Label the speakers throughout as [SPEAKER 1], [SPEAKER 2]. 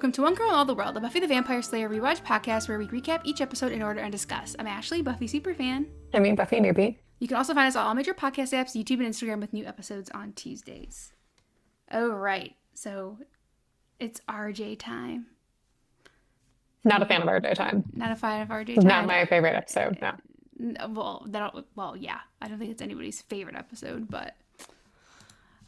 [SPEAKER 1] welcome to One Girl in All the World, the Buffy the Vampire Slayer rewatch podcast where we recap each episode in order and discuss. I'm Ashley, Buffy superfan.
[SPEAKER 2] I mean, Buffy newbie.
[SPEAKER 1] You can also find us on all major podcast apps, YouTube, and Instagram with new episodes on Tuesdays. Oh, right. So it's RJ time.
[SPEAKER 2] Not a fan of RJ time.
[SPEAKER 1] Not a fan of RJ time.
[SPEAKER 2] Not my favorite episode, no.
[SPEAKER 1] Well, yeah. I don't think it's anybody's favorite episode, but...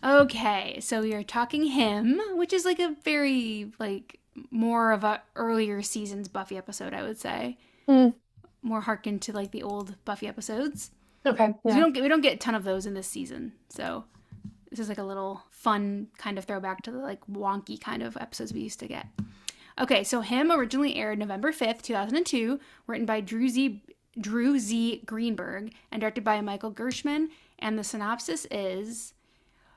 [SPEAKER 1] Okay, so we are talking him, which is like a very, like, more of a earlier seasons Buffy episode, I would say. More harken to, like, the old Buffy episodes.
[SPEAKER 2] Okay, yeah.
[SPEAKER 1] We don't get a ton of those in this season, so this is like a little fun kind of throwback to the, like, wonky kind of episodes we used to get. Okay, so him originally aired November 5th, 2002, written by Drew Z. Greenberg, and directed by Michael Gershman, and the synopsis is...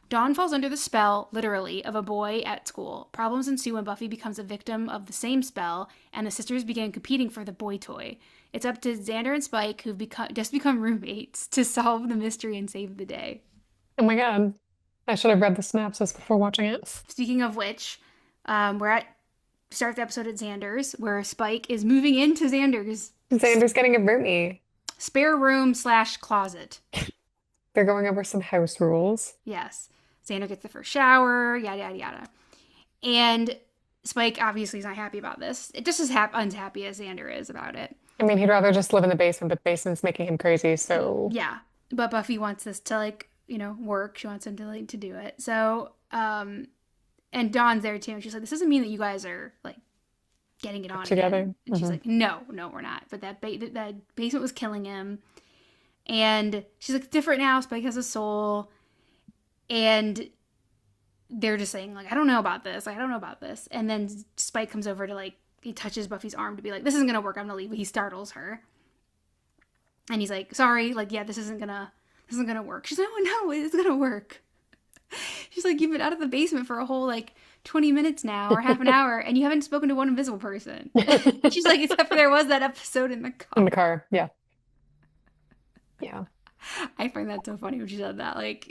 [SPEAKER 1] Dawn falls under the spell, literally, of a boy at school. Problems ensue when Buffy becomes a victim of the same spell, and the sisters begin competing for the boy toy. It's up to Xander and Spike, who've just become roommates, to solve the mystery and save the day.
[SPEAKER 2] Oh my god. I should have read the synopsis before watching it.
[SPEAKER 1] Speaking of which, we're at start the episode at Xander's, where Spike is moving into Xander's.
[SPEAKER 2] Xander's getting a roomie.
[SPEAKER 1] Spare room / closet.
[SPEAKER 2] They're going over some house rules.
[SPEAKER 1] Yes. Xander gets the first shower, yada, yada, yada. And Spike obviously is not happy about this. It just as unhappy as Xander is about it.
[SPEAKER 2] I mean, he'd rather just live in the basement, but the basement's making him crazy, so...
[SPEAKER 1] Yeah. But Buffy wants this to, like, you know, work. She wants him to, like, to do it. So, and Dawn's there, too. And she's like, this doesn't mean that you guys are, like, getting it on
[SPEAKER 2] together.
[SPEAKER 1] Again. And she's like, no, we're not. But that basement was killing him. And she's like, different now. Spike has a soul. And they're just saying, like, I don't know about this. And then Spike comes over to, like, he touches Buffy's arm to be like, this isn't going to work. I'm going to leave. But he startles her. And he's like, sorry. Like, yeah, this isn't going to work. She's like, oh, no, it's going to work. She's like, you've been out of the basement for a whole, like, 20 minutes now or half an hour. And you haven't spoken to one invisible person. She's like, except for there was that episode in the car.
[SPEAKER 2] In the car, yeah. Yeah.
[SPEAKER 1] I find that so funny when she said that. Like,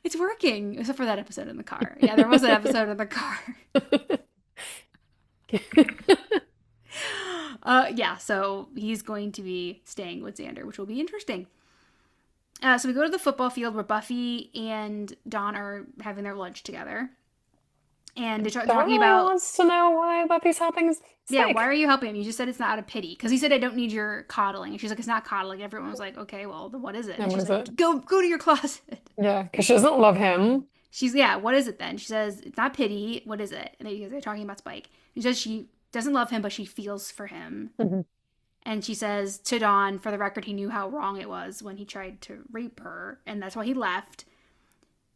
[SPEAKER 1] it's working, except for that episode in the car. Yeah, there was an episode in the car. Yeah, so he's going to be staying with Xander, which will be interesting. So we go to the football field where Buffy and Dawn are having their lunch together. And they're talking about...
[SPEAKER 2] wants to know why Buffy's helping Spike.
[SPEAKER 1] Yeah, why are you helping him? You just said it's not out of pity. Because he said, I don't need your coddling. And she's like, it's not coddling. Everyone was like, okay, well, then what is it?
[SPEAKER 2] And
[SPEAKER 1] she's
[SPEAKER 2] what
[SPEAKER 1] like,
[SPEAKER 2] is it?
[SPEAKER 1] Go to your closet.
[SPEAKER 2] Yeah, because she doesn't love him.
[SPEAKER 1] What is it then? She says, it's not pity. What is it? And they're talking about Spike. She says she doesn't love him, but she feels for him.
[SPEAKER 2] Mm-hmm.
[SPEAKER 1] And she says to Dawn, for the record, he knew how wrong it was when he tried to rape her. And that's why he left.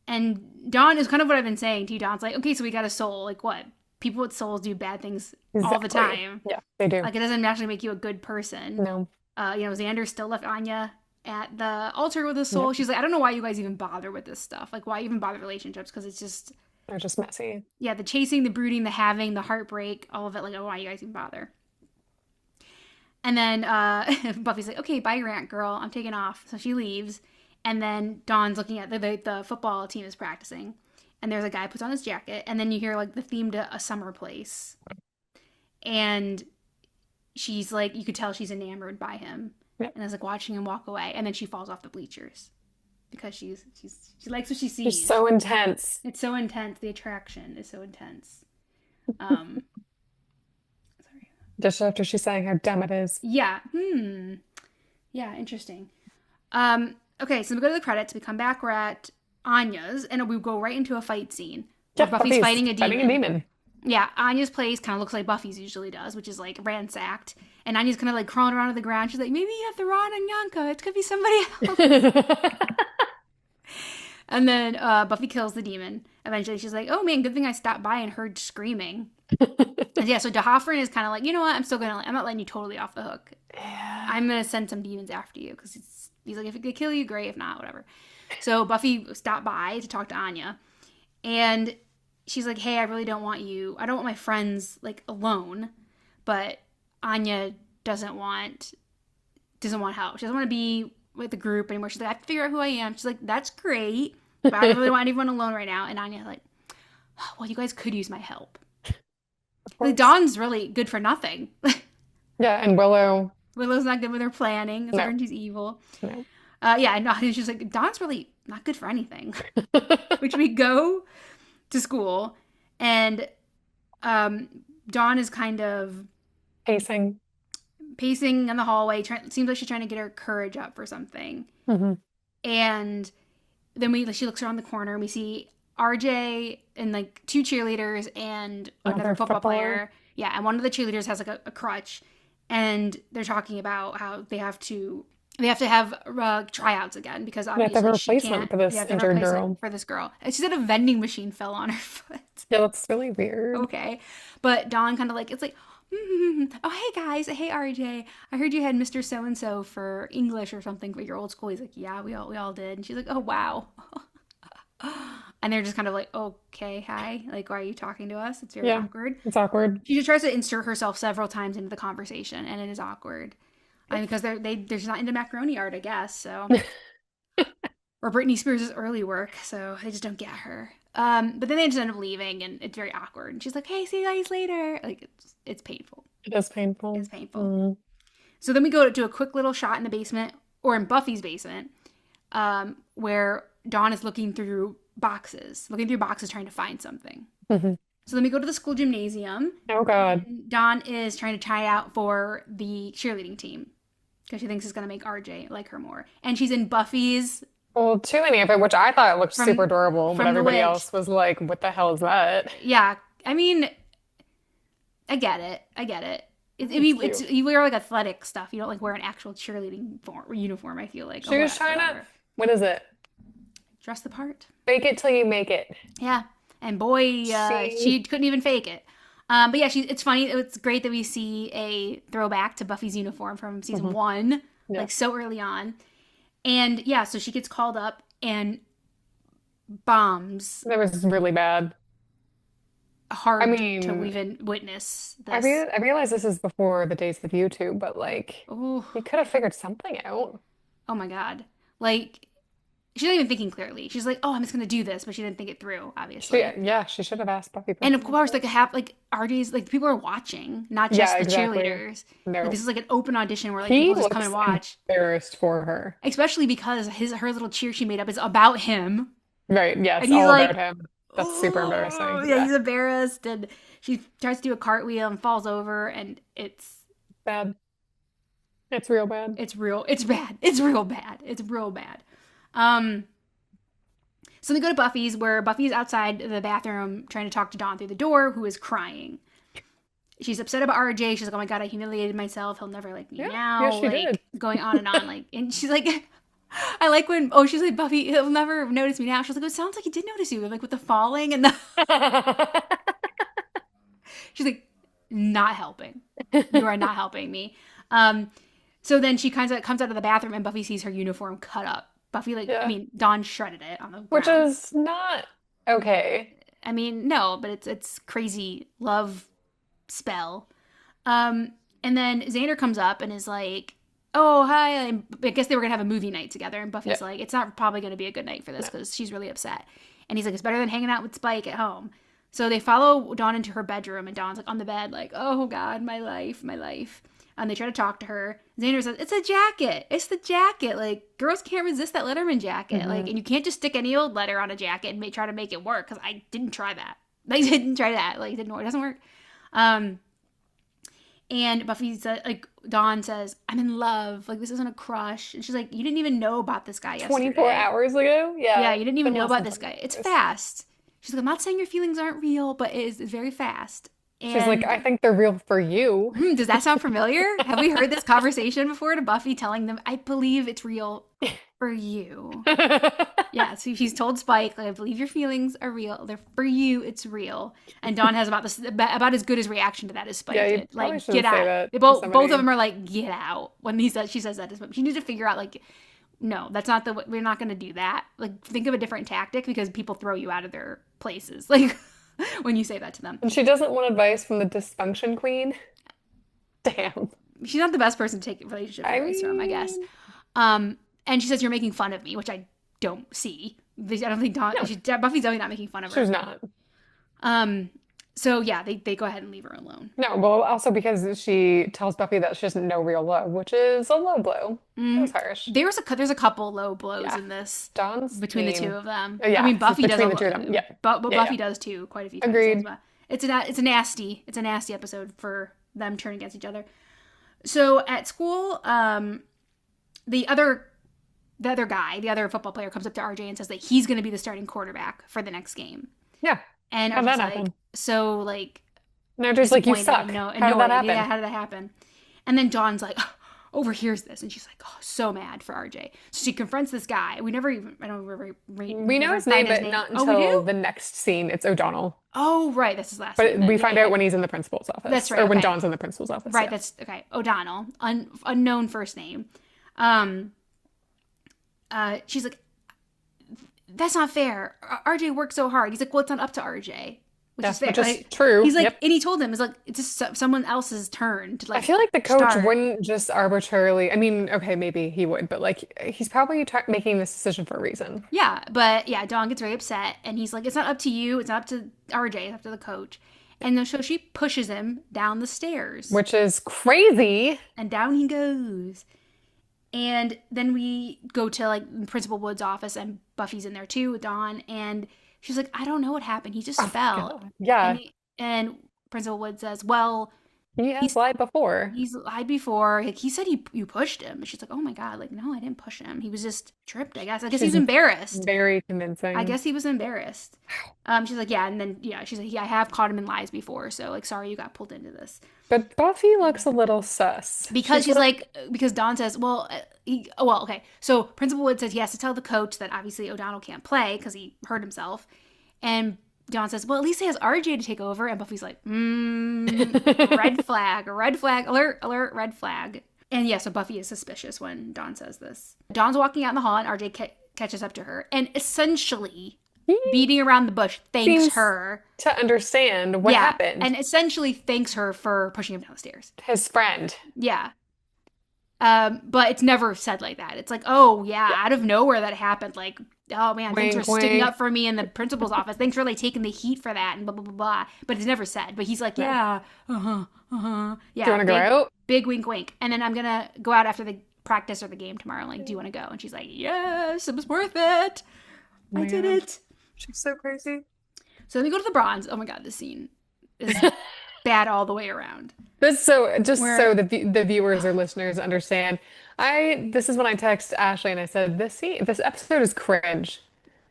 [SPEAKER 1] And Dawn is kind of what I've been saying to you. Dawn's like, okay, so we got a soul. Like what? People with souls do bad things all the time.
[SPEAKER 2] Yeah, they do.
[SPEAKER 1] Like it doesn't actually make you a good person.
[SPEAKER 2] No.
[SPEAKER 1] Xander still left Anya at the altar with a soul. Yep. She's like, I don't know why you guys even bother with this stuff. Like why even bother relationships? Because it's just...
[SPEAKER 2] They're just messy.
[SPEAKER 1] Yeah, the chasing, the brooding, the having, the heartbreak, all of it. Like, why you guys even bother? And then Buffy's like, okay, bye, rant girl. I'm taking off. So she leaves. And then Dawn's looking at the football team is practicing. And there's a guy who puts on his jacket. And then you hear, like, the theme to A Summer Place. And she's, like, you could tell she's enamored by him. Yep. And I was, like, watching him walk away. And then she falls off the bleachers. Because she likes what she sees.
[SPEAKER 2] It's so intense.
[SPEAKER 1] It's so intense. The attraction is so intense. Sorry.
[SPEAKER 2] Just after she's saying how dumb it is.
[SPEAKER 1] Yeah. Yeah, interesting. Okay, so we go to the credits. We come back. We're at Anya's, and we go right into a fight scene. Where Buffy's fighting a demon. Yeah, Anya's place kind of looks like Buffy's usually does, which is like ransacked. And Anya's kind of like crawling around on the ground. She's like, maybe you have the wrong Anyanka. It could be somebody else. And then Buffy kills the demon. Eventually, she's like, oh man, good thing I stopped by and heard screaming. And yeah, so DeHoffrin is kind of like, you know what? I'm not letting you totally off the hook. Yeah. I'm going to send some demons after you. Because he's like, if it could kill you, great. If not, whatever. So Buffy stopped by to talk to Anya. And she's like, hey, I really don't want you. I don't want my friends, like, alone. But Anya doesn't want help. She doesn't want to be with the group anymore. She's like, I have to figure out who I am. She's like, that's great. But I don't really want anyone alone right now. And Anya's like, well, you guys could use my help.
[SPEAKER 2] of
[SPEAKER 1] Like,
[SPEAKER 2] course.
[SPEAKER 1] Dawn's really good for nothing.
[SPEAKER 2] Yeah, and Willow.
[SPEAKER 1] Willow's not good with her planning. It's
[SPEAKER 2] No,
[SPEAKER 1] her she's evil.
[SPEAKER 2] no.
[SPEAKER 1] Yeah, and she's just like, Dawn's really not good for anything. Which we go to school, and um, Dawn is kind of
[SPEAKER 2] Pacing.
[SPEAKER 1] pacing in the hallway. Seems like she's trying to get her courage up for something.
[SPEAKER 2] Mm-hmm.
[SPEAKER 1] And then she looks around the corner and we see RJ and like two cheerleaders and another football player. Yeah, and one of the cheerleaders has like a crutch, and they're talking about how they have to have tryouts again because
[SPEAKER 2] They have to have a
[SPEAKER 1] obviously she
[SPEAKER 2] replacement
[SPEAKER 1] can't.
[SPEAKER 2] for
[SPEAKER 1] They
[SPEAKER 2] this
[SPEAKER 1] have to have a
[SPEAKER 2] injured
[SPEAKER 1] replacement
[SPEAKER 2] girl.
[SPEAKER 1] for this girl. And she said a vending machine fell on her foot.
[SPEAKER 2] Yeah, that's really weird.
[SPEAKER 1] Okay, but Dawn kind of like it's like. Oh, hey guys. Hey, RJ. I heard you had Mr. So and so for English or something for your old school. He's like, yeah, we all did. And she's like, oh, wow. And they're just kind of like, okay, hi. Like, why are you talking to us? It's very awkward.
[SPEAKER 2] It's awkward.
[SPEAKER 1] She just tries to insert herself several times into the conversation, and it is awkward. I mean, because they're just not into macaroni art, I guess. So, or Britney Spears' early work, so they just don't get her. But then they just end up leaving, and it's very awkward. And she's like, "Hey, see you guys later." Like it's painful.
[SPEAKER 2] It is painful.
[SPEAKER 1] It's painful. Mm. So then we go to a quick little shot in the basement, or in Buffy's basement, where Dawn is looking through boxes trying to find something.
[SPEAKER 2] Mm-hmm.
[SPEAKER 1] So then we go to the school gymnasium.
[SPEAKER 2] Oh God.
[SPEAKER 1] Dawn is trying to try out for the cheerleading team because she thinks it's going to make RJ like her more. And she's in Buffy's.
[SPEAKER 2] Well, cheerleading outfit, which I thought looked super adorable, but everybody else was like, what the hell is that?
[SPEAKER 1] Yeah. I mean, I get it. You wear like athletic stuff. You don't like wear an actual cheerleading uniform, I feel like.
[SPEAKER 2] She was trying to, what is it?
[SPEAKER 1] Dress the part.
[SPEAKER 2] Fake it till you make it.
[SPEAKER 1] Yeah. And boy, she couldn't even fake it. But yeah, it's funny. It's great that we see a throwback to Buffy's uniform from season 1, like so early on. And yeah, so she gets called up and bombs.
[SPEAKER 2] That was really bad.
[SPEAKER 1] Hard to even witness this.
[SPEAKER 2] I realize this is before the days of YouTube, but like,
[SPEAKER 1] you
[SPEAKER 2] could have figured something out.
[SPEAKER 1] Oh my God. Like, she's not even thinking clearly. She's like, "Oh, I'm just gonna do this," but she didn't think it through. Obviously,
[SPEAKER 2] she should have asked Buffy.
[SPEAKER 1] And of course, like RJ's, like people are watching, not just the cheerleaders. No. Like, this is like an open audition where like people just come and watch.
[SPEAKER 2] Embarrassed for her,
[SPEAKER 1] especially because her little cheer she made up is about him.
[SPEAKER 2] Right? Yeah, it's all about him. That's super embarrassing.
[SPEAKER 1] Yeah, he's embarrassed, and she tries to do a cartwheel and falls over, and it's
[SPEAKER 2] bad. It's real bad.
[SPEAKER 1] It's bad. It's real bad. So they go to Buffy's, where Buffy's outside the bathroom trying to talk to Dawn through the door, who is crying. She's upset about RJ. She's like, "Oh my God, I humiliated myself. He'll never like me now."
[SPEAKER 2] Yeah, she did.
[SPEAKER 1] Going on and on, like, and she's like, I like when she's like, "Buffy, he'll never notice me now." She's like, "It sounds like he did notice you, like with the falling and the." She's like, "Not helping. You are not helping me." So then she comes out of the bathroom, and Buffy sees her uniform cut up. Buffy, Dawn shredded it on the ground.
[SPEAKER 2] Which is not okay.
[SPEAKER 1] I mean, no, but it's crazy love spell. And then Xander comes up and is like, "Oh, hi." I guess they were going to have a movie night together. And Buffy's like, "It's not probably going to be a good night for this because she's really upset." And he's like, "It's better than hanging out with Spike at home." So they follow Dawn into her bedroom, and Dawn's like on the bed like, "Oh God, my life. And they try to talk to her. Xander says, "It's a jacket. It's the jacket. Like, girls can't resist that Letterman jacket. Mm-hmm. Like, and you can't just stick any old letter on a jacket and try to make it work. Because I didn't try that. Like, it doesn't work." And Buffy said, like, Dawn says, "I'm in love. Like, this isn't a crush." And she's like, "You didn't even know about this guy yesterday.
[SPEAKER 2] 24 hours ago? Yeah.
[SPEAKER 1] Yeah, you didn't even know about this guy. It's fast." She's like, "I'm not saying your feelings aren't real, but it's very fast." And
[SPEAKER 2] she's like, "I think they're real for you."
[SPEAKER 1] Does that sound familiar? Have we heard this conversation before, to Buffy telling them, "I believe it's real for you." Yeah, so she's told Spike, like, "I believe your feelings are real. They're for you. It's real." And Dawn has about as good as reaction to that as Spike did. Like, get out. Both of them are like, "Get out." When she says that, she needs to figure out, like, no, that's not we're not going to do that. Like, think of a different tactic, because people throw you out of their places. Like, when you say that to them.
[SPEAKER 2] And she doesn't want advice from the dysfunction queen. Damn.
[SPEAKER 1] She's not the best person to take relationship advice from, I guess. And she says, "You're making fun of me," which I don't see. I don't think Buffy's definitely not making fun of her.
[SPEAKER 2] She's not.
[SPEAKER 1] So yeah, they go ahead and leave her alone.
[SPEAKER 2] No, well, also because she tells Buffy that she doesn't know real love, which is a low blow. That was harsh.
[SPEAKER 1] There's a couple low blows
[SPEAKER 2] Yeah.
[SPEAKER 1] in this
[SPEAKER 2] Dawn's
[SPEAKER 1] between the two
[SPEAKER 2] mean.
[SPEAKER 1] of them. I
[SPEAKER 2] Yeah,
[SPEAKER 1] mean, Buffy does
[SPEAKER 2] between the two of them. Yeah.
[SPEAKER 1] but
[SPEAKER 2] Yeah,
[SPEAKER 1] Buffy
[SPEAKER 2] yeah.
[SPEAKER 1] does too quite a few times.
[SPEAKER 2] Agreed.
[SPEAKER 1] But it's a nasty episode for them turning against each other. So at school, the other guy, the other football player, comes up to RJ and says that he's going to be the starting quarterback for the next game.
[SPEAKER 2] Yeah.
[SPEAKER 1] And
[SPEAKER 2] How'd
[SPEAKER 1] RJ's
[SPEAKER 2] that
[SPEAKER 1] like,
[SPEAKER 2] happen?
[SPEAKER 1] so like,
[SPEAKER 2] And RJ's like, you suck.
[SPEAKER 1] No,
[SPEAKER 2] How did that happen?
[SPEAKER 1] Yeah, how did that happen? And then Dawn's like, overhears this, and she's like, oh, so mad for RJ. So she confronts this guy. We know his
[SPEAKER 2] name, but not until the next scene. It's O'Donnell.
[SPEAKER 1] Oh, right. That's his last
[SPEAKER 2] name.
[SPEAKER 1] But
[SPEAKER 2] we find out when he's in the principal's office.
[SPEAKER 1] That's right.
[SPEAKER 2] Or when Dawn's in the principal's office.
[SPEAKER 1] Right.
[SPEAKER 2] Yeah.
[SPEAKER 1] That's okay. O'Donnell, unknown first name. She's like, that's not fair. RJ worked so hard. He's like, well, it's not up to RJ. Which is fair.
[SPEAKER 2] Which is true.
[SPEAKER 1] He's like, and he told them, it's like, it's just someone else's turn to like.
[SPEAKER 2] I feel like the coach wouldn't just arbitrarily. I mean, okay, maybe he would, but like, he's probably making this decision for a reason.
[SPEAKER 1] Yeah, but yeah, Dawn gets very upset, and he's like, it's not up to you. It's not up to RJ. It's up to the coach. And then so she pushes him down the stairs,
[SPEAKER 2] which is crazy.
[SPEAKER 1] And down he goes. And then we go to like Principal Wood's office, and Buffy's in there too with Dawn, and she's like, I don't know what happened. He just fell.
[SPEAKER 2] God. Yeah.
[SPEAKER 1] And Principal Wood says, well,
[SPEAKER 2] he's lied before.
[SPEAKER 1] He's lied before. Like, he said you pushed him. And she's like, oh my God. Like, no, I didn't push him. He was just tripped, I guess. I guess he's embarrassed.
[SPEAKER 2] Very convincing.
[SPEAKER 1] I guess he was embarrassed. She's like, yeah. And then, yeah, she's like, yeah, I have caught him in lies before. So, like, sorry you got pulled into this.
[SPEAKER 2] But Buffy looks a little sus.
[SPEAKER 1] Because because Dawn says, okay. So Principal Wood says he has to tell the coach that obviously O'Donnell can't play because he hurt himself. And Dawn says, well, at least he has RJ to take over. And Buffy's like, red flag, alert, red flag. And yeah, so Buffy is suspicious when Dawn says this. Dawn's walking out in the hall, and RJ catches up to her and essentially beating around the bush thanks her
[SPEAKER 2] to understand what happened.
[SPEAKER 1] And essentially thanks her for pushing him down the stairs.
[SPEAKER 2] His friend.
[SPEAKER 1] Yeah. But it's never said like that. It's like, oh yeah, out of nowhere that happened. Like, oh man, thanks for sticking up for me in the principal's office. Thanks for like taking the heat for that and blah blah blah blah. But it's never said. But he's like, yeah, Yeah.
[SPEAKER 2] Do you want to go out?
[SPEAKER 1] Big wink wink. And then I'm gonna go out after the practice or the game tomorrow. Like, do you want to go? And she's like, yes, it was worth it. I did it.
[SPEAKER 2] She's so crazy.
[SPEAKER 1] So then we go to the bronze. Oh my God, this scene is bad all the way around.
[SPEAKER 2] So that the viewers or listeners understand, this is when I text Ashley and I said, this episode is cringe.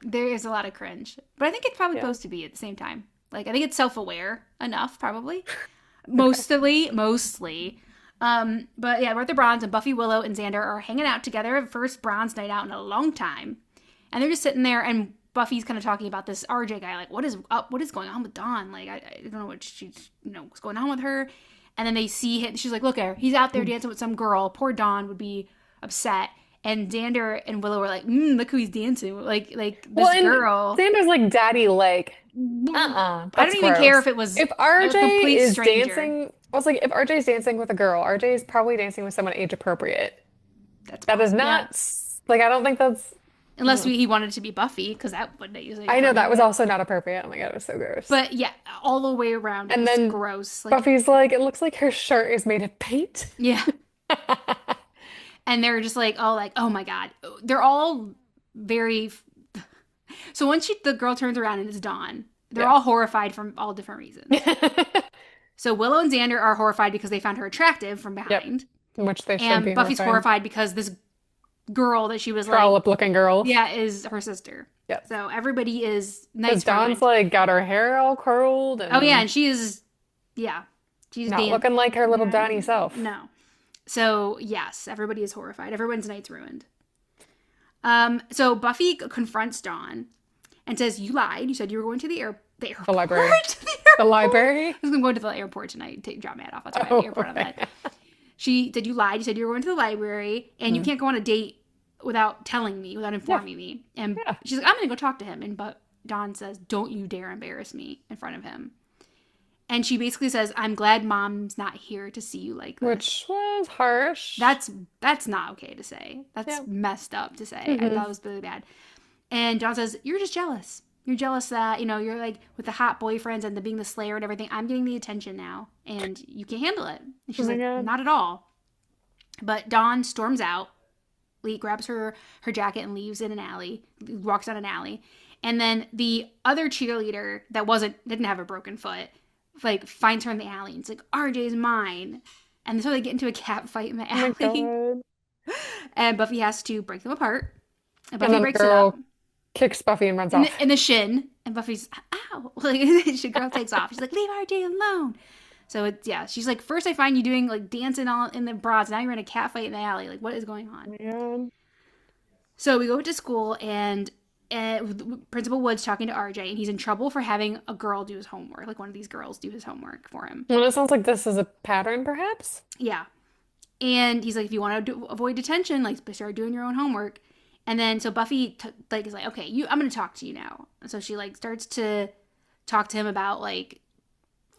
[SPEAKER 1] There is a lot of cringe, but I think it's probably supposed to be at the same time. Like, I think it's self-aware enough, probably. Mostly. But yeah, we're at the bronze, and Buffy, Willow, and Xander are hanging out together. First bronze night out in a long time. And they're just sitting there, and Buffy's kind of talking about this RJ guy. Like, what is up? What is going on with Dawn? Like, I don't know what what's going on with her. And then they see him. She's like, look at her. He's out there dancing with some girl. Poor Dawn would be upset. And Xander and Willow were like, look who he's dancing with. Like this girl.
[SPEAKER 2] Xander's like, daddy, like,
[SPEAKER 1] I don't even care if it was
[SPEAKER 2] if RJ is
[SPEAKER 1] stranger.
[SPEAKER 2] dancing. I was like, if RJ is dancing with a girl, RJ is probably dancing with someone age appropriate. That is not like, I don't think that's.
[SPEAKER 1] Unless he wanted to be Buffy, because that would usually.
[SPEAKER 2] I know that was also not appropriate. Oh my God, it was so gross.
[SPEAKER 1] But yeah, all the way around, and then gross. Like,
[SPEAKER 2] Buffy's like, it looks like her shirt is made of paint.
[SPEAKER 1] Yeah. And they're just like, oh my God, they're all very. So once the girl turns around and it's Dawn, they're all horrified from all different reasons. So Willow and Xander are horrified because they found her attractive from behind,
[SPEAKER 2] which they should
[SPEAKER 1] and
[SPEAKER 2] be.
[SPEAKER 1] Buffy's horrified because this girl that she was
[SPEAKER 2] trollop-looking girl,
[SPEAKER 1] is her sister. Yeah. So everybody is nice.
[SPEAKER 2] Dawn's like got her hair all curled. And
[SPEAKER 1] and she is, she's
[SPEAKER 2] not looking like her little Donnie self.
[SPEAKER 1] No. So yes, everybody is horrified. Everyone's night's ruined. So Buffy confronts Dawn and says, "You lied. You said you were going to the airport.
[SPEAKER 2] The library. The library.
[SPEAKER 1] I was going to the airport tonight. Drop Matt off. That's why I'm at the airport on that. She said, you lied. You said you were going to the library, and you can't go on a date without telling me, without informing me. And she's like, I'm going to go talk to him. And Dawn says, don't you dare embarrass me in front of him. And she basically says, I'm glad Mom's not here to see you like this.
[SPEAKER 2] Which was harsh.
[SPEAKER 1] That's not okay to say. That's messed up to say. I thought it was really bad. And Dawn says, you're just jealous. you're jealous that, you're like with the hot boyfriends and the being the slayer and everything. I'm getting the attention now and you can't handle it. And she's like,
[SPEAKER 2] God.
[SPEAKER 1] not at all. But Dawn storms out. Lee grabs her jacket and leaves in an alley, walks down an alley. And then the other cheerleader that didn't have a broken foot, like finds her in the alley and it's like, RJ's mine. And so they get into a cat fight in the alley.
[SPEAKER 2] Oh my God.
[SPEAKER 1] And Buffy has to break them apart. And
[SPEAKER 2] Buffy breaks it up. Kicks Buffy and runs off.
[SPEAKER 1] In the shin. And Buffy's, ow. Like, the girl takes off. She's like, leave RJ alone. So she's like, first I find you doing like dancing all in the bras. Now you're in a cat fight in the alley. Like, what is going on?
[SPEAKER 2] Man.
[SPEAKER 1] So we go to school and Principal Wood's talking to RJ and he's in trouble for having a girl do his homework. Like one of these girls do his homework for him.
[SPEAKER 2] Well, it sounds like this is a pattern, perhaps.
[SPEAKER 1] Yeah. And he's like, if you want to avoid detention, like start doing your own homework. And then so Buffy is like, okay, I'm going to talk to you now. And so she like starts to talk to him about like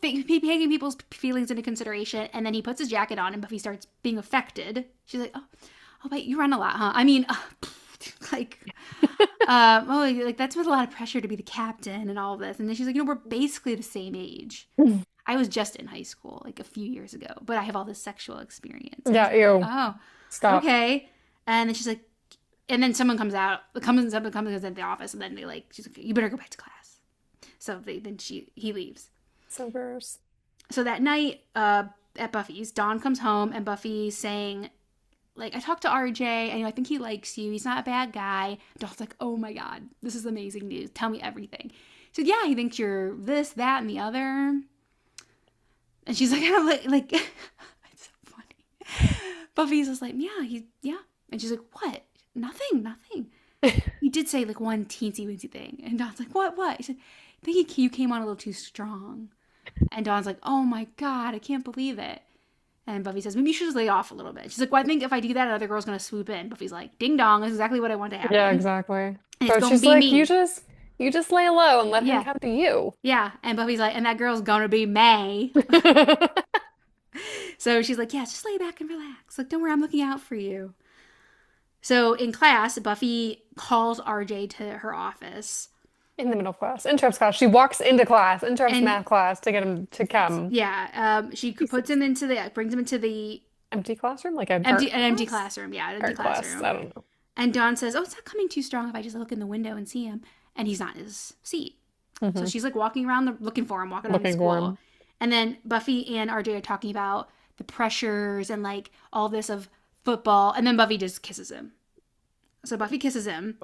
[SPEAKER 1] taking people's feelings into consideration. And then he puts his jacket on and Buffy starts being affected. She's like, oh wait, you run a lot, huh? I mean, like, like that's with a lot of pressure to be the captain and all of this. And then she's like, we're basically the same age. I was just in high school like a few years ago, but I have all this sexual experience.
[SPEAKER 2] Yeah, ew.
[SPEAKER 1] Oh,
[SPEAKER 2] stop.
[SPEAKER 1] Okay. And then she's like, and then someone comes into the office, and then she's like, you better go back to class. So he leaves.
[SPEAKER 2] So gross.
[SPEAKER 1] So that night, at Buffy's, Dawn comes home, and Buffy's saying, like, I talked to RJ, and I think he likes you. He's not a bad guy. Dawn's like, oh my God, this is amazing news. Tell me everything. She said, yeah, he thinks you're this, that, and the other. And she's like, like, it's so funny. Buffy's just like, yeah. And she's like, what? Nothing. He did say like one teensy-weensy thing. And Dawn's like, what? He said, I think you came on a little too strong. And Dawn's like, oh my God, I can't believe it. And Buffy says, maybe you should just lay off a little bit. She's like, well, I think if I do that, another girl's going to swoop in. Buffy's like, ding dong, that's exactly what I want to happen.
[SPEAKER 2] Yeah, exactly.
[SPEAKER 1] And
[SPEAKER 2] so she's like, you just lay low and let him come to you.
[SPEAKER 1] Yeah. And Buffy's like, and that girl's going to be May. So she's like, yeah, just lay back and relax. Like, don't worry, I'm looking out for you. So in class, Buffy calls RJ to her office.
[SPEAKER 2] In the middle of class. Interrupts class. She walks into class, interrupts math class to get him to come.
[SPEAKER 1] Yeah. She brings him into the
[SPEAKER 2] empty classroom? Like an
[SPEAKER 1] empty classroom. Yeah, an empty classroom.
[SPEAKER 2] Class. I don't know.
[SPEAKER 1] And Dawn says, oh, it's not coming too strong if I just look in the window and see him. And he's not in his seat. Mm-hmm. So she's like walking around looking for him, walking around the school. And then Buffy and RJ are talking about the pressures and like all this of football, and then Buffy just kisses him. So Buffy kisses him,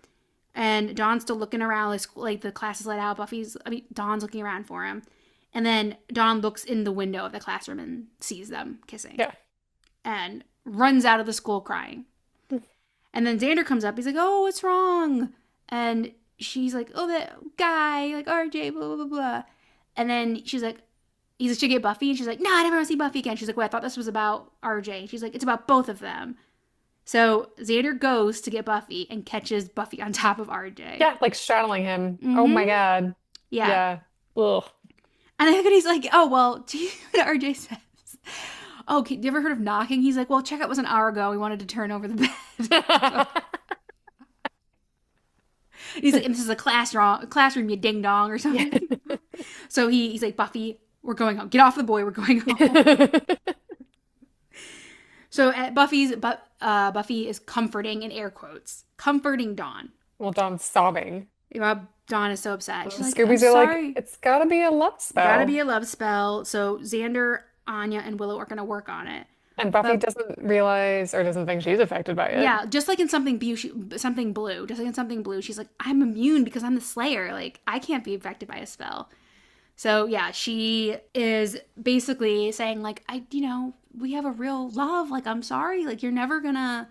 [SPEAKER 1] and Dawn's still looking around, like the class is let out. Dawn's looking around for him, and then Dawn looks in the window of the classroom and sees them kissing.
[SPEAKER 2] Yeah,
[SPEAKER 1] and runs out of the school crying. And then Xander comes up. He's like, "Oh, what's wrong?" And she's like, "Oh, that guy, like RJ, blah blah blah blah." And then she's like, he's like, should get Buffy? And she's like, no, I never want to see Buffy again. She's like, well, I thought this was about RJ. And she's like, it's about both of them. So Xander goes to get Buffy and catches Buffy on top of RJ.
[SPEAKER 2] Yeah, like straddling him. Mm-hmm. Oh my God.
[SPEAKER 1] Yeah.
[SPEAKER 2] Ugh.
[SPEAKER 1] And then he's like, oh, well, do you know what RJ says? Oh, you ever heard of knocking? He's like, well, checkout was an hour ago. We wanted to turn over the bed. He's like, and this is a classroom, you ding dong or something. Yeah. So he's like, Buffy, we're going home. Get off the boy. We're going home. So at Buffy is comforting, in air quotes, comforting Dawn.
[SPEAKER 2] Well, Dawn's sobbing.
[SPEAKER 1] Dawn is so upset. She's like,
[SPEAKER 2] Scoobies are like, it's gotta be a love spell.
[SPEAKER 1] Gotta be a love spell. So Xander, Anya, and Willow are gonna work on it.
[SPEAKER 2] And Buffy doesn't realize or doesn't think she's affected by it.
[SPEAKER 1] Yeah, just like in Something Blue, she's like, I'm immune because I'm the Slayer. Like, I can't be affected by a spell. So, yeah, she is basically saying, like, we have a real love. Like, I'm sorry. Like, you're never gonna,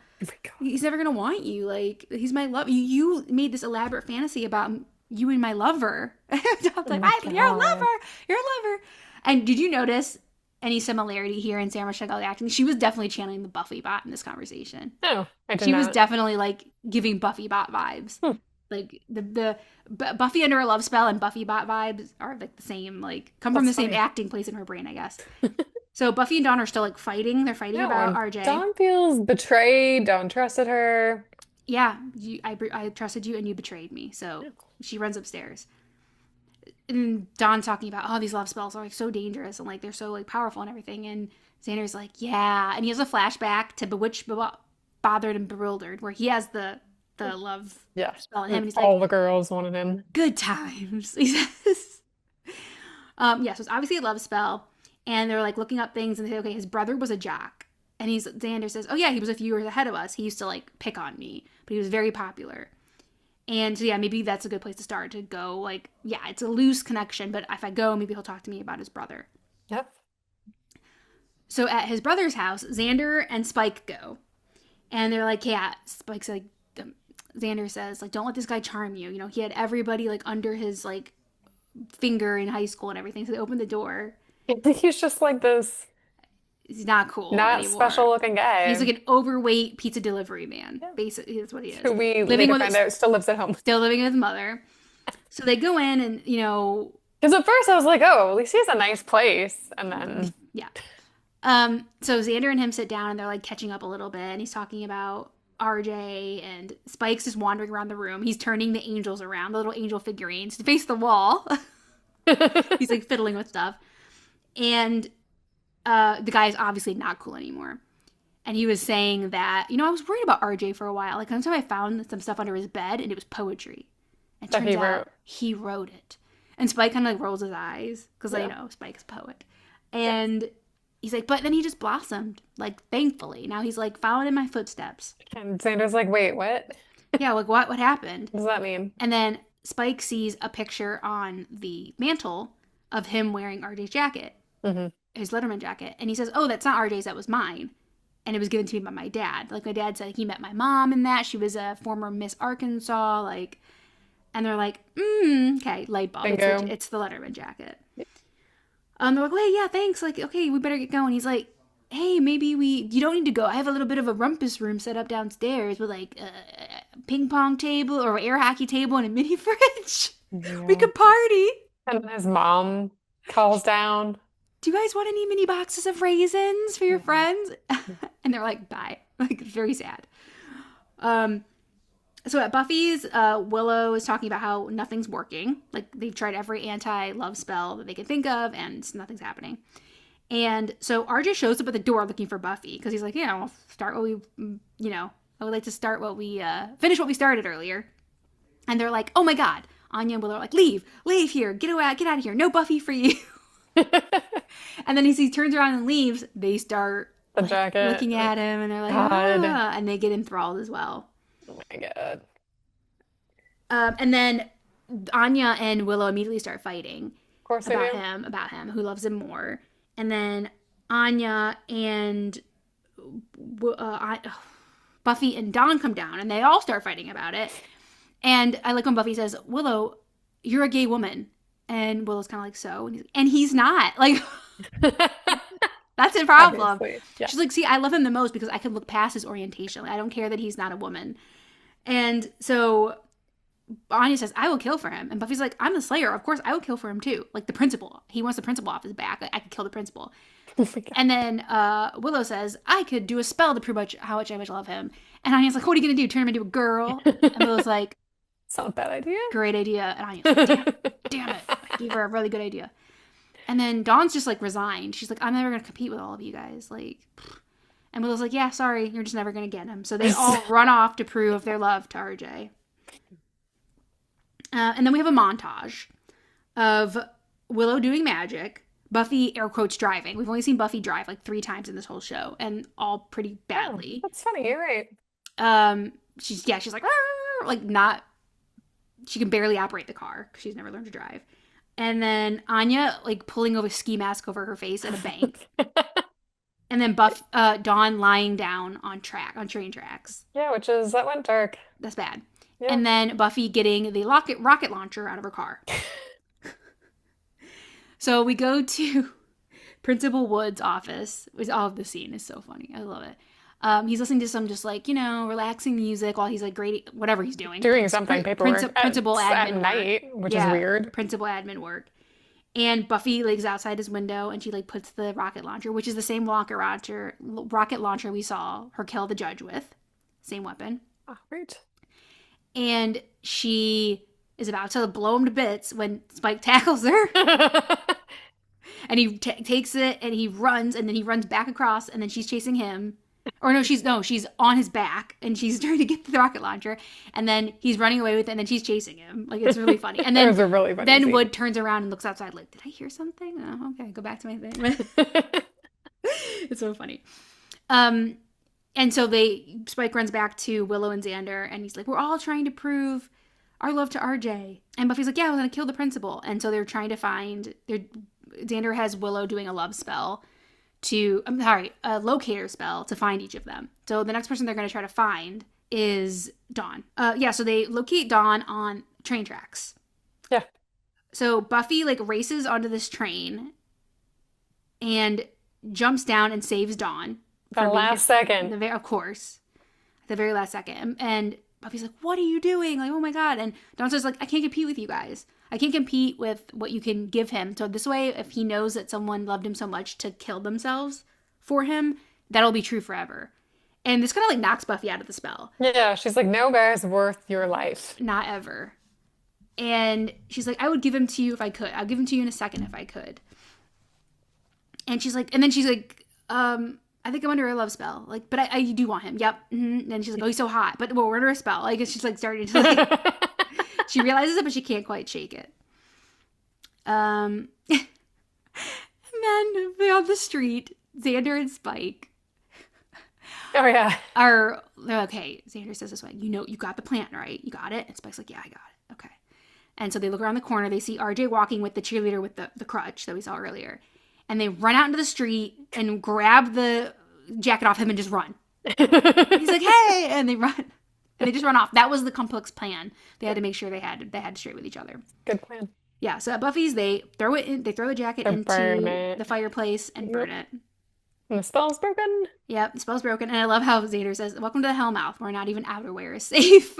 [SPEAKER 1] he's never gonna want you. Like, he's my love. You made this elaborate fantasy about you and my lover. I was like, you're a lover. You're a lover. And did you notice any similarity here in Sarah Michelle Gellar acting? She was definitely channeling the Buffy bot in this conversation.
[SPEAKER 2] Oh, I did
[SPEAKER 1] She
[SPEAKER 2] not.
[SPEAKER 1] was definitely, like, giving Buffy bot vibes. Like, the Buffy under a love spell and Buffy bot vibes are, like, the same, like, come from the same acting place in her brain, I guess. So Buffy and Dawn are still, like, fighting. They're fighting about RJ.
[SPEAKER 2] Dawn feels betrayed. Dawn trusted her.
[SPEAKER 1] Yeah, I trusted you and you betrayed me. So she runs upstairs. and Dawn's talking about, oh, these love spells are like so dangerous and like they're so like powerful and everything. And Xander's like, yeah. And he has a flashback to Bewitched, Bothered, and Bewildered, where he has the love
[SPEAKER 2] Yeah.
[SPEAKER 1] spell in him. And he's
[SPEAKER 2] All
[SPEAKER 1] like,
[SPEAKER 2] the girls wanted him.
[SPEAKER 1] good times. He says. Yeah, so it's obviously a love spell. And they're like looking up things and they say, okay, his brother was a jock. And Xander says, oh yeah, he was a few years ahead of us. He used to like pick on me, but he was very popular. And so yeah, maybe that's a good place to start, to go like, yeah, it's a loose connection, but if I go, maybe he'll talk to me about his brother.
[SPEAKER 2] Yep.
[SPEAKER 1] So at his brother's house, Xander and Spike go. And they're like, yeah, Spike's like, Xander says, like, don't let this guy charm you. You know, he had everybody like under his like finger in high school and everything. So they open the door.
[SPEAKER 2] He's just like this
[SPEAKER 1] He's not cool
[SPEAKER 2] not
[SPEAKER 1] anymore.
[SPEAKER 2] special looking guy.
[SPEAKER 1] He's like an overweight pizza delivery man. Yeah. Basically, that's what he is.
[SPEAKER 2] Who we later find out still lives at home.
[SPEAKER 1] Still living with his mother. So they go in and, you know...
[SPEAKER 2] Because at first I was like, oh, at least he has a nice place. And then...
[SPEAKER 1] Yeah. So Xander and him sit down and they're like catching up a little bit. And he's talking about RJ, and Spike's just wandering around the room. He's turning the angels around, the little angel figurines, to face the wall. He's like fiddling with stuff. And the guy is obviously not cool anymore. And he was saying that, you know, I was worried about RJ for a while. Like, one time I found some stuff under his bed and it was poetry. And turns out he wrote it. And Spike kind of like rolls his eyes because, you know, Spike's a poet. And he's like, but then he just blossomed, like, thankfully. Now he's like following in my footsteps.
[SPEAKER 2] And Xander's like, wait, what?
[SPEAKER 1] Yeah, like, what happened?
[SPEAKER 2] What does that mean?
[SPEAKER 1] And then Spike sees a picture on the mantle of him wearing RJ's jacket, his Letterman jacket. And he says, oh, that's not RJ's, that was mine. And it was given to me by my dad. Like, my dad said he met my mom in that. She was a former Miss Arkansas, like... And they're like, okay, light bulb. It's the Letterman jacket. They're like, well, hey, yeah, thanks. Like, okay, we better get going. He's like, hey, maybe you don't need to go. I have a little bit of a rumpus room set up downstairs with like a ping pong table or air hockey table and a mini fridge. Yeah. We could party.
[SPEAKER 2] And his mom calls down.
[SPEAKER 1] Do you guys want any mini boxes of raisins for your friends? And they're like, bye. Like, very sad. So at Buffy's, Willow is talking about how nothing's working. Like, they've tried every anti-love spell that they can think of, and nothing's happening. And so RJ shows up at the door looking for Buffy, because he's like, I'll start what we, I would like to start what we, finish what we started earlier. And they're like, oh my god. Anya and Willow are like, leave here, get out of here, no Buffy for you. And then as he turns around and leaves, they start looking at him, and they're like, and they get enthralled as well.
[SPEAKER 2] Oh my god.
[SPEAKER 1] And then Anya and Willow immediately start fighting.
[SPEAKER 2] Of course
[SPEAKER 1] about him, who loves him more. And then Anya and Buffy and Dawn come down, and they all start fighting about it. And I like when Buffy says, Willow, you're a gay woman. And Willow's kind of like, so? And he's not. Like... That's the problem. Yeah. She's like, see, I love him the most because I can look past his orientation. Like, I don't care that he's not a woman. And so Anya says, I will kill for him. And Buffy's like, I'm the Slayer. Of course, I will kill for him too. Like, the principal. He wants the principal off his back. I could kill the principal. And then Willow says, I could do a spell to prove how much I love him. And Anya's like, what are you going to do? Turn him into a girl? And Willow's like,
[SPEAKER 2] it's not a bad idea.
[SPEAKER 1] Great idea. And Anya's like, damn it. I gave her a really good idea. And then Dawn's just, like, resigned. She's like, I'm never going to compete with all of you guys. Like, and Willow's like, yeah, sorry. You're just never going to get him. So they all run off to prove their love to RJ. And then we have a montage of Willow doing magic, Buffy, air quotes, driving. We've only seen Buffy drive, like, 3 times in this whole show, and all pretty badly.
[SPEAKER 2] Oh, that's funny. You're right.
[SPEAKER 1] She's like, not... She can barely operate the car because she's never learned to drive. And then Anya, like, pulling a ski mask over her face at a bank. And then Dawn lying down on train tracks.
[SPEAKER 2] Yeah, that went dark.
[SPEAKER 1] That's bad. Yeah. And then Buffy getting the rocket launcher out of her car. So we go to Principal Wood's office. All of the scene is so funny. I love it. He's listening to some just, like, relaxing music while he's, like, grading whatever he's doing.
[SPEAKER 2] Doing something, paperwork.
[SPEAKER 1] Principal admin
[SPEAKER 2] at night, which is weird.
[SPEAKER 1] Principal admin work. And Buffy, like, is outside his window, and she, like, puts the rocket launcher, which is the same rocket launcher we saw her kill the judge with. Same weapon.
[SPEAKER 2] Oh, right.
[SPEAKER 1] And she is about to blow him to bits when Spike tackles her. And he takes it and he runs, and then he runs back across, and then she's chasing him. Or she's on his back, and she's trying to get the rocket launcher, and then he's running away with it, and then she's chasing him. Like, it's really funny. And then,
[SPEAKER 2] really funny
[SPEAKER 1] then
[SPEAKER 2] scene.
[SPEAKER 1] Wood turns around and looks outside like, did I hear something? Oh, okay, go back to my thing. It's so funny. And so Spike runs back to Willow and Xander, and he's like, we're all trying to prove our love to RJ. And Buffy's like, yeah, we're going to kill the principal. And so they're trying to find, Xander has Willow doing a love spell a locator spell to find each of them. So the next person they're going to try to find is Dawn. So they locate Dawn on train tracks.
[SPEAKER 2] Yeah.
[SPEAKER 1] So Buffy, like, races onto this train and jumps down and saves Dawn.
[SPEAKER 2] The last second.
[SPEAKER 1] Of course. The very last second. And Buffy's like, what are you doing? Like, oh my God. And Dawn says, like, I can't compete with you guys. I can't compete with what you can give him. So this way, if he knows that someone loved him so much to kill themselves for him, that'll be true forever. And this kind of, like, knocks Buffy out of the spell.
[SPEAKER 2] Yeah, she's like, no guy's worth your life.
[SPEAKER 1] Not ever. And she's like, I would give him to you if I could. I'll give him to you in a second if I could. And she's like, I think I'm under a love spell. Like, but I do want him. Yep. Mm-hmm. And she's like, oh, he's so hot. But we're under a spell. Like, she's like starting to, like, she realizes it, but she can't quite shake it. And then on the street, Xander and Spike.
[SPEAKER 2] Oh, yeah.
[SPEAKER 1] They're okay, Xander says this way, you got the plant, right? You got it? And Spike's like, yeah, I got it. Okay. And so they look around the corner. They see RJ walking with the cheerleader with the crutch that we saw earlier. And they run out into the street and grab the jacket off him and just run. He's like, hey! And they run. And they just run off. That was the complex plan. They had to make sure they had to straight with each other.
[SPEAKER 2] Good plan.
[SPEAKER 1] Yeah, so at Buffy's, they throw the jacket into the fireplace and burn it.
[SPEAKER 2] And the spell's broken.
[SPEAKER 1] Yep, the spell's broken. And I love how Xander says, welcome to the Hellmouth, where not even outerwear is safe.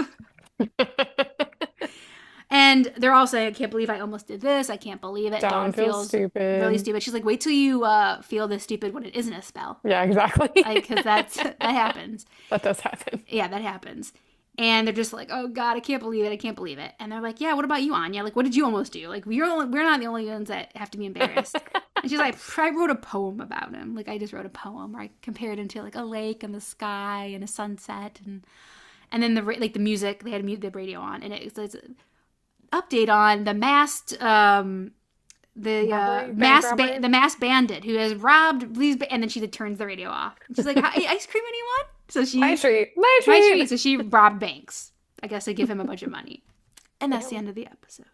[SPEAKER 1] And they're all saying, I can't believe I almost did this. I can't believe it.
[SPEAKER 2] Dawn feels stupid.
[SPEAKER 1] Really stupid. She's like, wait till you feel this stupid when it isn't a spell.
[SPEAKER 2] Yeah, exactly.
[SPEAKER 1] Because that happens.
[SPEAKER 2] That does happen.
[SPEAKER 1] Yeah, that happens. And they're just like, oh God, I can't believe it. I can't believe it. And they're like, yeah, what about you, Anya? Like, what did you almost do? Like, we're not the only ones that have to be embarrassed. And she's like, I wrote a poem about him. Like, I just wrote a poem where I compared him to, like, a lake and the sky and a sunset. And then the music, they had to mute the radio on. And it's update on the masked masked bandit who has robbed these and then she turns the radio off. She's like, ice cream anyone? So she my treat. So she robbed banks. I guess they give him a bunch of money. And that's the end of the episode.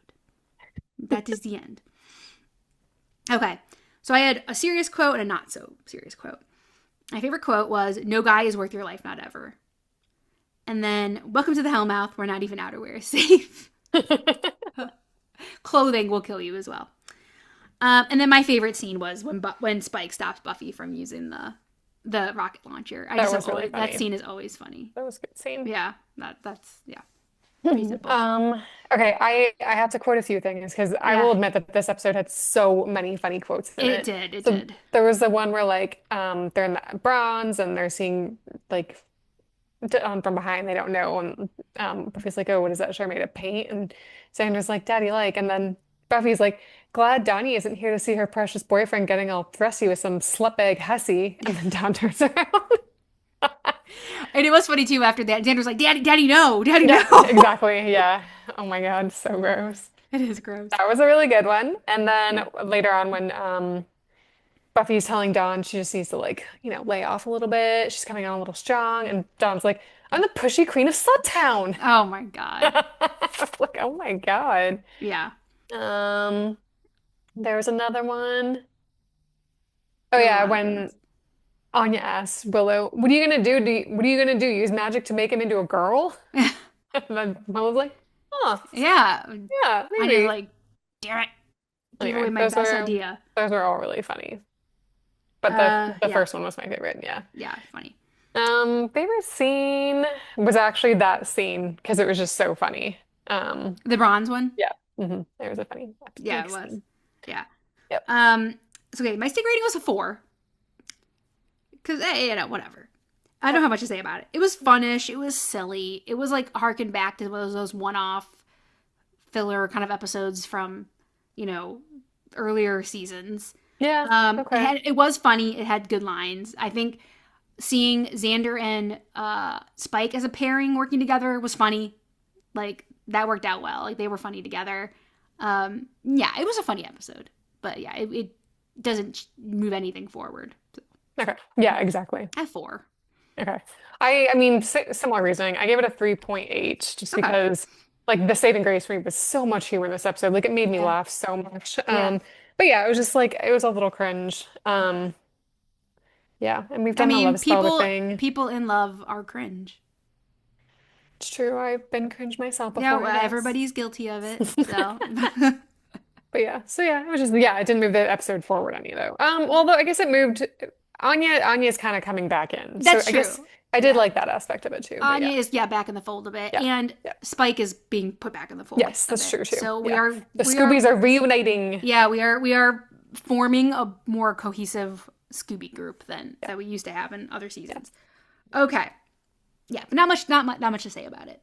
[SPEAKER 1] That is the end. Okay. So I had a serious quote and a not so serious quote. My favorite quote was, no guy is worth your life, not ever. And then, welcome to the Hellmouth, where not even outerwear is safe. Clothing will kill you as well. And then my favorite scene was when Spike stops Buffy from using the rocket launcher. That scene is always funny.
[SPEAKER 2] That was a good scene.
[SPEAKER 1] Yeah, that's pretty simple.
[SPEAKER 2] Okay, I have to quote a few things because I will admit that this episode had so many funny quotes in it.
[SPEAKER 1] It did.
[SPEAKER 2] There was the one where like they're in the bronze and they're seeing like from behind, they don't know, and Buffy's like, oh, what is that shirt made of paint? And Xander's like, Daddy, like, and then Buffy's like, glad Donnie isn't here to see her precious boyfriend getting all thrusty with some slutbag hussy. And then Dawn turns around.
[SPEAKER 1] And it was funny too after that. Xander's like, Daddy, no,
[SPEAKER 2] Exactly, yeah. Oh my God, so gross.
[SPEAKER 1] It is gross.
[SPEAKER 2] That was a really good one. And then later on when Buffy's telling Dawn she just needs to, like, lay off a little bit. She's coming on a little strong. And Dawn's like, I'm the pushy queen of Slut Town.
[SPEAKER 1] Oh my God.
[SPEAKER 2] Like, oh my God.
[SPEAKER 1] Yeah.
[SPEAKER 2] There was another one. Oh yeah, when Anya asks Willow, what are you gonna do? What are you gonna do? Use magic to make him into a girl? And then Willow's like, huh.
[SPEAKER 1] Yeah.
[SPEAKER 2] Yeah, maybe.
[SPEAKER 1] Anya's like, damn it. Give away my best idea.
[SPEAKER 2] Those were all really funny. But the first one was my favorite, yeah.
[SPEAKER 1] Yeah, funny.
[SPEAKER 2] Favorite scene was actually that scene because it was just so funny.
[SPEAKER 1] The bronze one?
[SPEAKER 2] Yeah. Mm-hmm. There was a funny
[SPEAKER 1] Yeah, it was.
[SPEAKER 2] Scene.
[SPEAKER 1] Yeah.
[SPEAKER 2] Yep.
[SPEAKER 1] So okay, my stick rating was a 4. Because, whatever. I don't have much to say about it. It was funnish. It was silly. It was like harken back to those one-off filler kind of episodes from, earlier seasons.
[SPEAKER 2] Yeah. Okay.
[SPEAKER 1] It was funny. It had good lines. I think seeing Xander and Spike as a pairing working together was funny. Like, that worked out well. Like, they were funny together. Yeah, it was a funny episode. But yeah, it doesn't move anything forward. So.
[SPEAKER 2] Okay. Yeah, exactly.
[SPEAKER 1] At 4.
[SPEAKER 2] Okay. I mean, similar reasoning. I gave it a 3.8 just because, like, the saving grace for me was so much humor in this episode. Like, it made me laugh so much. But yeah, it was just like, it was a little cringe. Yeah, and we've done the love spell thing.
[SPEAKER 1] People in love are cringe.
[SPEAKER 2] It's true. I've been cringe myself before.
[SPEAKER 1] Yeah, everybody's guilty of it. So.
[SPEAKER 2] But yeah, it was just, it didn't move the episode forward any though. Although I guess it moved. Anya's kind of coming back in.
[SPEAKER 1] That's true.
[SPEAKER 2] I guess I did like that aspect of it too.
[SPEAKER 1] Anya is back in the fold a bit, and Spike is being put back in the fold.
[SPEAKER 2] Yes, that's true too.
[SPEAKER 1] So
[SPEAKER 2] the Scoobies are reuniting.
[SPEAKER 1] Yeah, we are forming a more cohesive Scooby group than that we used to have in other seasons. Yeah. Okay. Yeah, but not much to say about it.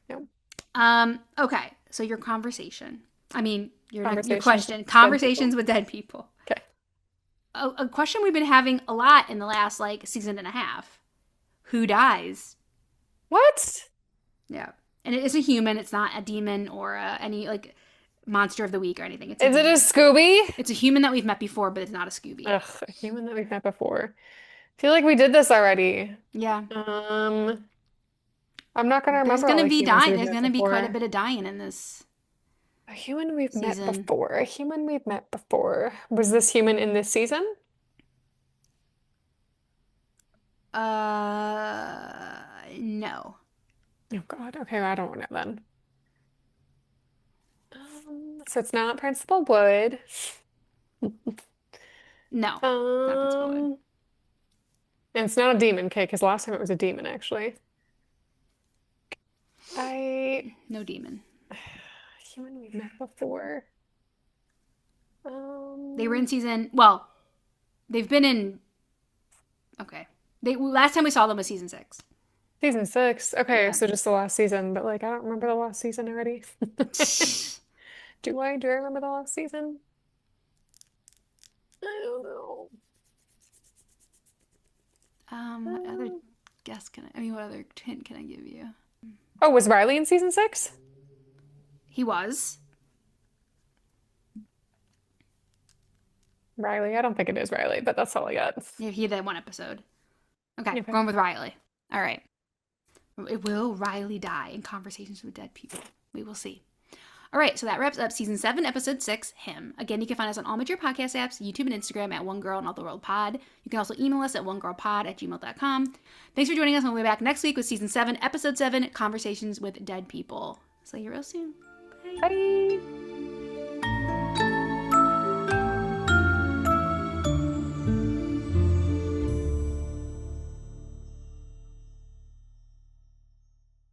[SPEAKER 2] No.
[SPEAKER 1] Okay. So your conversation. I mean, your question. Conversations with dead people.
[SPEAKER 2] Okay.
[SPEAKER 1] A question we've been having a lot in the last season and a half. Who dies?
[SPEAKER 2] What?
[SPEAKER 1] Yeah. And it is a human. It's not a demon or any monster of the week or anything.
[SPEAKER 2] Is it a Scooby?
[SPEAKER 1] It's a human that we've met before, but it's not a Scooby.
[SPEAKER 2] Ugh, a human that we've met before. I feel like we did this already.
[SPEAKER 1] Yeah.
[SPEAKER 2] I'm not gonna remember.
[SPEAKER 1] There's gonna be dying. There's gonna be quite a bit of dying in this.
[SPEAKER 2] A human we've met before. A human we've met before. Was this human in this season?
[SPEAKER 1] No.
[SPEAKER 2] Oh God. Okay, I don't know then. So it's not Principal Wood.
[SPEAKER 1] No. Not Principal Wood.
[SPEAKER 2] And it's not a demon, okay? Because last time it was a demon, actually.
[SPEAKER 1] No demon.
[SPEAKER 2] Human we've met before.
[SPEAKER 1] They were in season. Well, they've been in. Okay. Last time we saw them was season 6.
[SPEAKER 2] Season 6. Okay, so just the last season, but I don't remember the last season already. Do I remember the last season? I don't know.
[SPEAKER 1] What other guess what other hint can I give you?
[SPEAKER 2] Oh, was Riley in season 6?
[SPEAKER 1] He was.
[SPEAKER 2] Riley? I don't think it is Riley, but that's all I got.
[SPEAKER 1] Yeah, he did 1 episode. Okay, going with Riley. All right. Will Riley die in Conversations with Dead People? We will see. All right, so that wraps up season 7, episode 6, Him. Again, you can find us on all major podcast apps, YouTube and Instagram at One Girl and All the World Pod. You can also email us at onegirlpod@gmail.com. Thanks for joining us, and we'll be back next week with season 7, episode 7, Conversations with Dead People. See you real soon. Bye.
[SPEAKER 2] Bye.